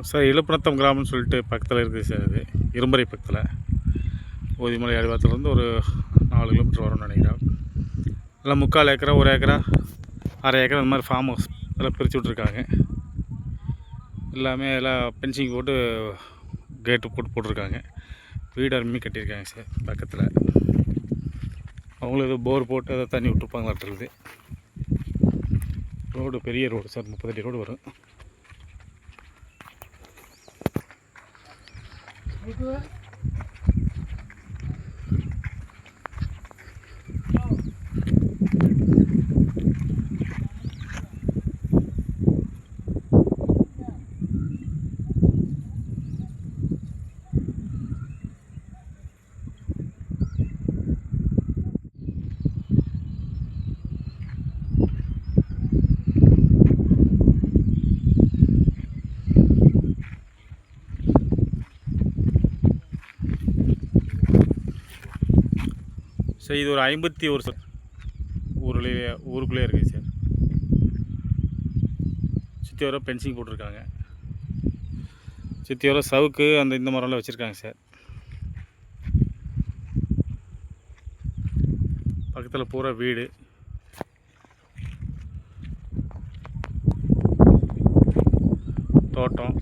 Sir இழுப்பநத்தம் கிராமம்னு சொல்லிட்டு பக்கத்தில் இருக்குது சார். அது இரும்பறை பக்கத்தில் ஓதிமலை அடிவாரத்துலேருந்து ஒரு 4 கிலோமீட்டர் வரும்னு நினைக்கிறேன். எல்லாம் 3/4 ஏக்கரா 1 ஏக்கரா 1/2 ஏக்கரா அந்த மாதிரி ஃபார்ம் ஹவுஸ் எல்லாம் பிரித்து விட்ருக்காங்க. எல்லாமே எல்லாம் பென்சிங் போட்டு கேட்டு போட்டிருக்காங்க. வீடு அருமையாக கட்டியிருக்காங்க சார். பக்கத்தில் அவங்களும் ஏதோ போர் போட்டு அதை தண்ணி விட்டுருப்பாங்களாட்டுருக்குது. ரோடு பெரிய ரோடு சார், 30 அடி ரோடு வரும். சார் இது ஒரு 51 சார் ஊருக்குள்ளே இருக்குது சார். சுற்றி வர பென்சிங் போட்டிருக்காங்க. சுற்றி வர சவுக்கு அந்த இந்த மரம்லாம் வச்சுருக்காங்க சார். பக்கத்தில் பூரா வீடு, தோட்டம்.